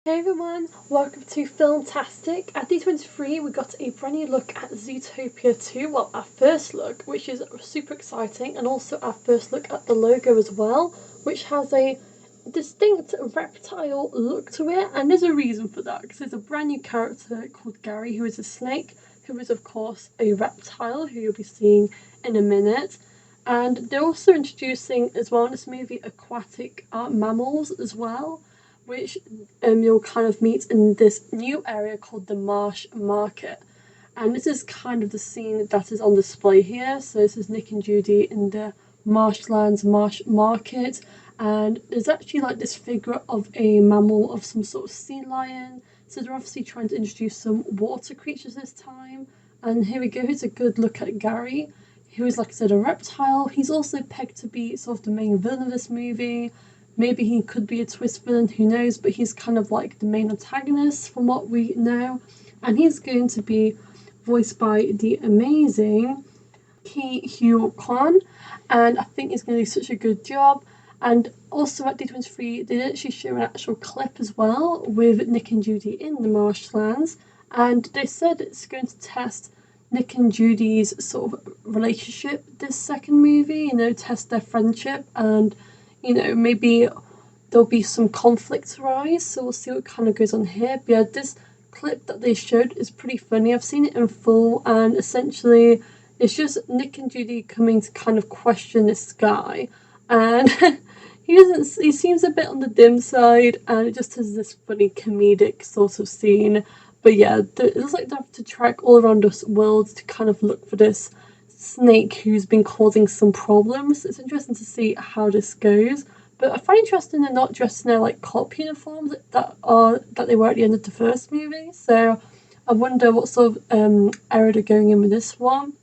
Hey everyone, welcome to Filmtastic. At D23 we got a brand new look at Zootopia 2, well our first look, which is super exciting, and also our first look at the logo as well, which has a distinct reptile look to it, and there's a reason for that, because there's a brand new character called Gary who is a snake, who is of course a reptile, who you'll be seeing in a minute. And they're also introducing as well in this movie aquatic mammals as well, which you'll kind of meet in this new area called the Marsh Market. And this is kind of the scene that is on display here. So this is Nick and Judy in the Marshlands Marsh Market, and there's actually like this figure of a mammal of some sort of sea lion. So they're obviously trying to introduce some water creatures this time. And here we go, here's a good look at Gary, who is, like I said, a reptile. He's also pegged to be sort of the main villain of this movie. Maybe he could be a twist villain, who knows, but he's kind of like the main antagonist from what we know. And he's going to be voiced by the amazing Ki Hugh Kwan, and I think he's going to do such a good job. And also at D23 they did actually show an actual clip as well with Nick and Judy in the marshlands, and they said it's going to test Nick and Judy's sort of relationship this second movie, test their friendship, and maybe there'll be some conflict arise, so we'll see what kind of goes on here. But yeah, this clip that they showed is pretty funny. I've seen it in full, and essentially it's just Nick and Judy coming to kind of question this guy, and he seems a bit on the dim side, and it just has this funny comedic sort of scene. But yeah, it looks like they have to track all around this world to kind of look for this snake who's been causing some problems. It's interesting to see how this goes, but I find interesting they're not dressed in their like cop uniforms that they were at the end of the first movie. So I wonder what sort of era they're going in with this one.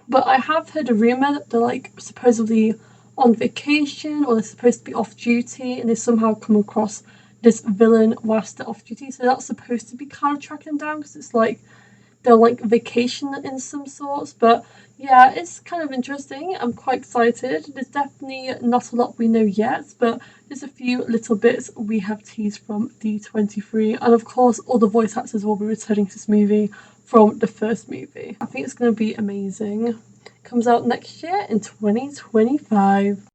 But I have heard a rumor that they're like supposedly on vacation, or they're supposed to be off duty, and they somehow come across this villain whilst they're off duty. So that's supposed to be kind of tracking them down, because it's like they're like vacation in some sorts. But yeah, it's kind of interesting. I'm quite excited. There's definitely not a lot we know yet, but there's a few little bits we have teased from D23, and of course all the voice actors will be returning to this movie from the first movie. I think it's going to be amazing. Comes out next year in 2025.